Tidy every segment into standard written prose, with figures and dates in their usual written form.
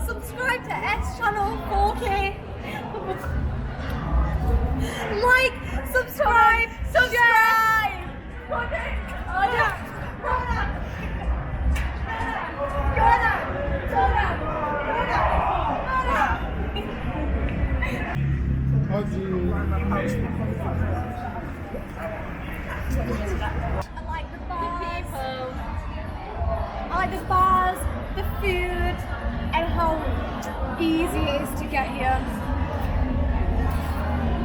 Subscribe to S channel 4K. Like, subscribe. I like the bars. I like the bars, the food, and how easy it is to get here.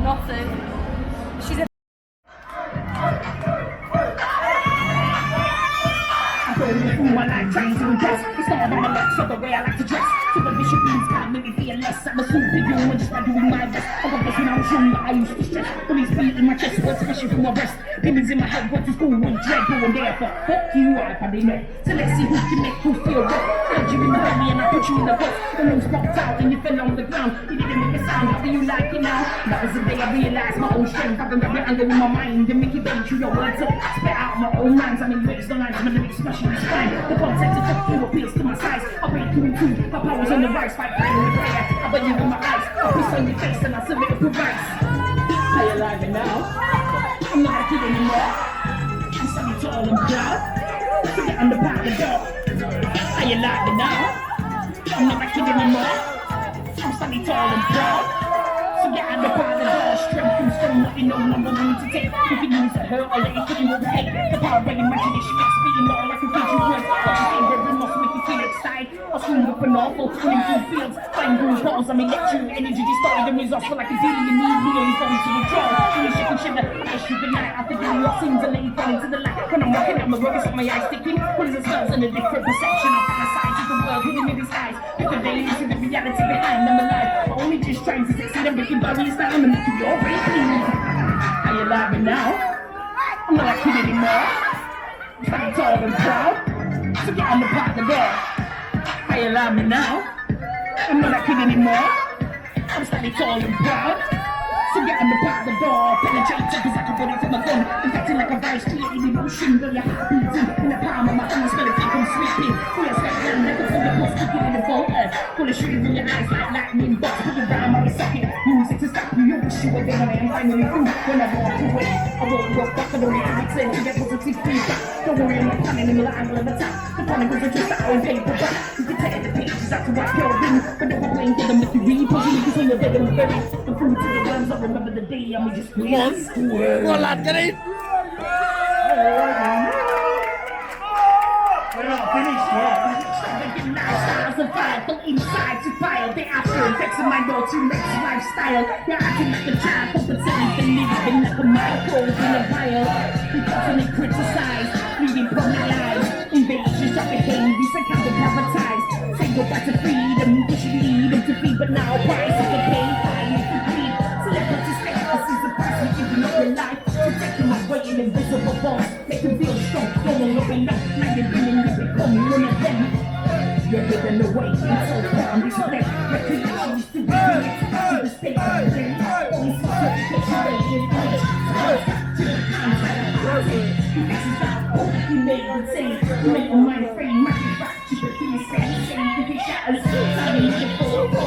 Nothing. She's a my life trying to impress. It's not on my left, so the way I like to dress. So the bishop means can't make me feel less. I'm a superhuman, just by doing my best. I got this when I was young, but I used to stress. Police beat in my chest, words especially from my breast. Demons in my head, went to school, went dread, going there for fuck you, I probably know. So let's see who can make who feel rough. Heard you in the hurry and I put you in the bus. The nose popped out and you fell on the ground. You didn't make a sound, how do you like it now? That was the day I realized my own strength. I can grab your anger in my mind and make it bend through your words. Spit out my own rhymes, I mean lyrics, the lines, my lyrics smashing the spine. The concept of fuck you appeals to my size. I break through and through, my power's on the rise. Fight fire with fire, I bet you in my eyes. I piss on your face and I serve it up with rice. Are you alive now? I'm not a kid anymore. I'm standing tall and proud. So get on the path of door. Are you alive now? I'm not a kid anymore. I'm standing tall and proud. So get on the path of door. Strength comes from what you know, number one to take. You can use it, hurt, or let it put you over hate. The power of imagination makes speaking more like a feature words. But you think every must make you feel excited. I swing up an awful, running through fields, find green bottles, I'm electric energy just started the results for like a deal you need me on your phone to withdraw. When you shake and shiver, I just shoot the night after doing your sins and let you fall into the light. When I'm walking out my road, it's got my eyes sticking. What is the smells and a different perception? I fantasize of the world hidden in his eyes. Look at the into the reality behind them alive. But only just trying to succeed and breaking barriers down and making your way clean. Are you alive now? I'm not a kid anymore. I'm tall and proud. So get on the path of door. Are you alive now? I'm not a kid anymore. I'm standing tall and proud. So get on the path of the door. Penetrate it cause I can put it from a gun. Infecting like a virus, creating emotion. Where your heart beating in the palm of my hand. Smell it from sleeping. Full of step down, never full of post. Kicking in the photo. Full of shooting in your eyes like lightning bolts. Put it down my socket. Music to stop you. You wish you were there when I am finally through. When I walk away, I won't go back. I don't need to return to get positive feedback. Don't worry, I'm not planning in the angle of attack. The chronicles are just out on paperback. You can tear the pages out to wipe your ring. But don't complain for them if you read. Cause you need to say you're dead and buried. The fruit to the worms, I remember the day I'm just crazy. Go on, lad, get in. We're not finished yet. Making lifestyles of fire from inside to fire. They after effects of my daughter makes lifestyle. You're acting like a child, compensating for living like a microbe in a vial. We constantly criticize, reading from the eyes. Invasions of behaviors and kind of advertised. Say go back to freedom, you should lead them to feed, but now price of the pay high if you bleed. Celebrity status is the price we're giving up your life. Protecting my way in invisible bonds. Make them feel strong, don't look enough. Now you're feeling you become one of them. You're hidden away in so far on this play. Recreation is to be to the state of the day. Only for education rate in place. To the contact of housing. You fix it out, oh, you made it insane. You make your mind frame, market back to the things that you say. You can shatters, now you need to go.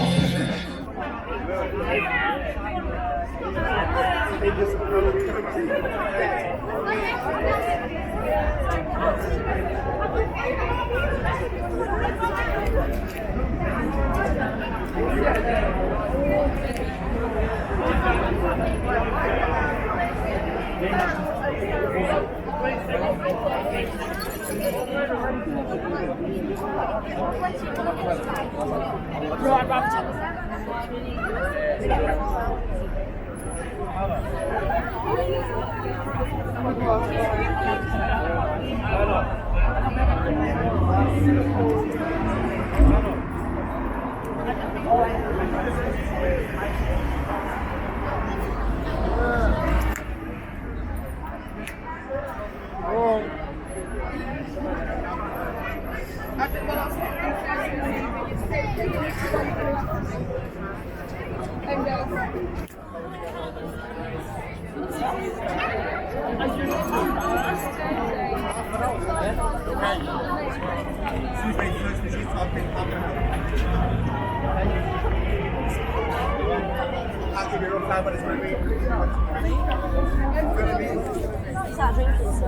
Start drinking, so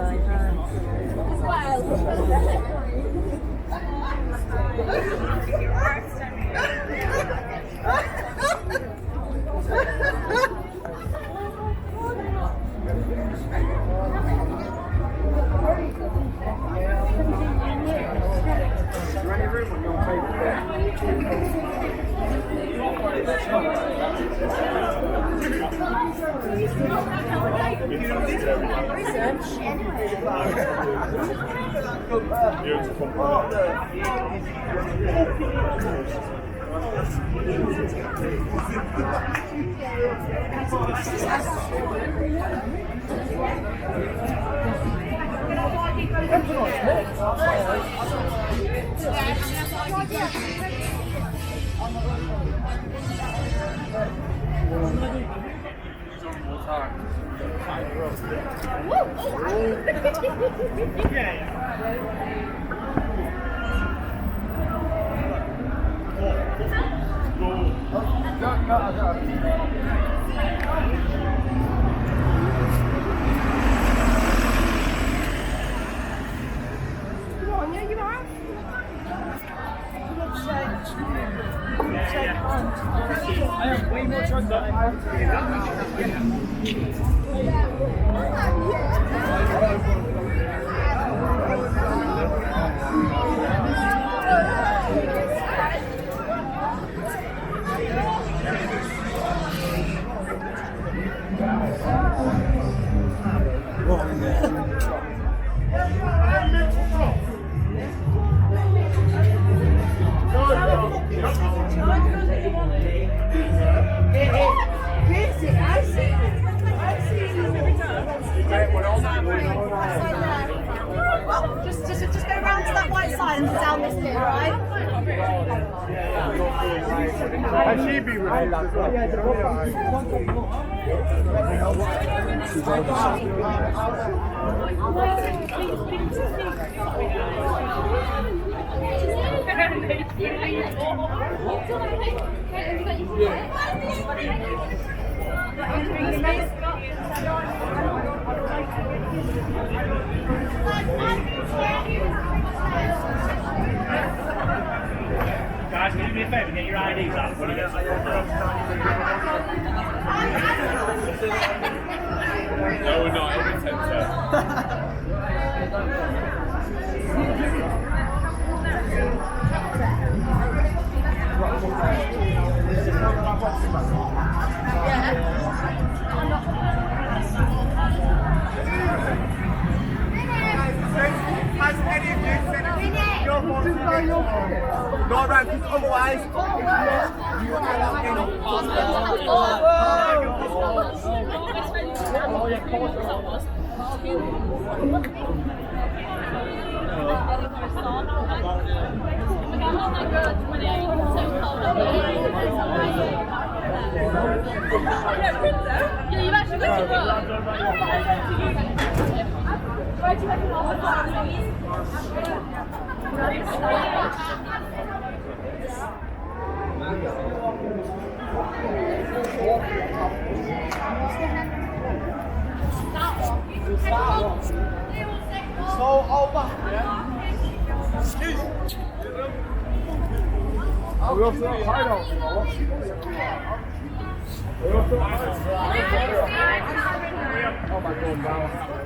I have way more drugs than I Just go round to that white side and down this bit, right? And she'd be related as well. Guys, can you do me a favour? Get your IDs up. When I get No, we're not. It'll be 10 Has any of you said your phone no right, because otherwise you've actually got to work. Where do you reckon all the so over. Excuse me. We also have hideouts, you know what? We also have hideouts. Oh my god, wow.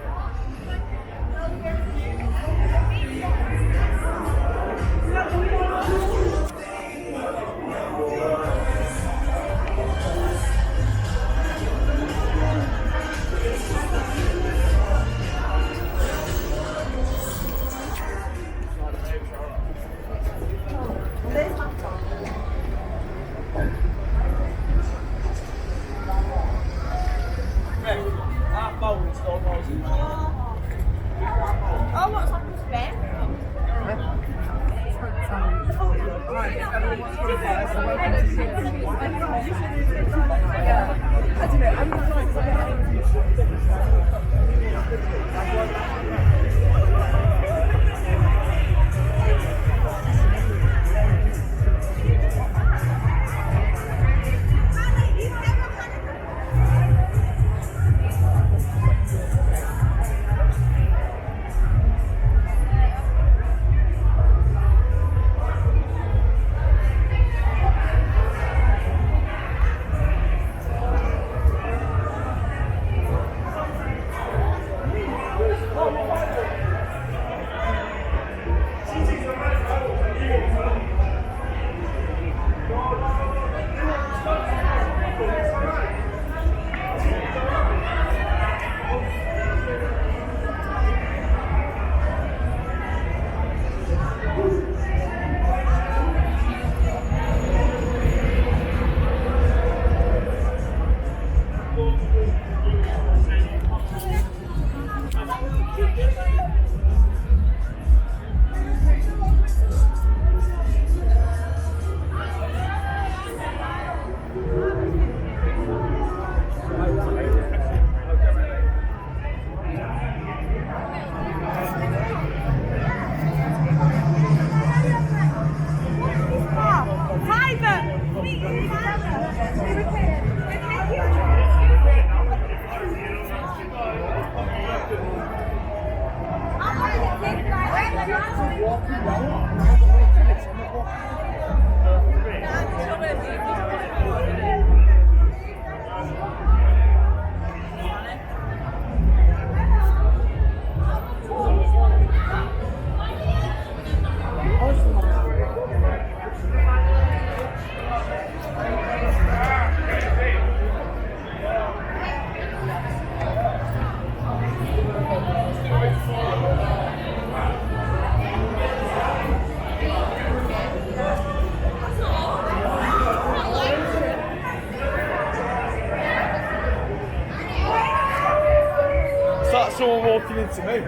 Someone walking into me.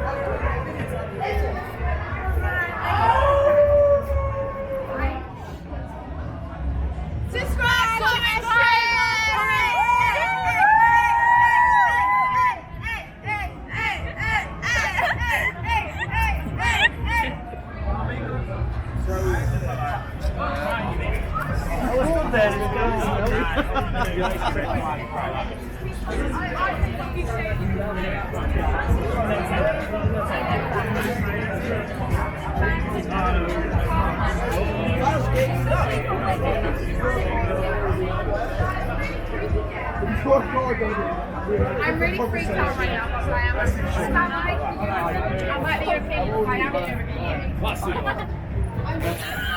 I'm really freaked out right now because I am I'm like the European, I am the European.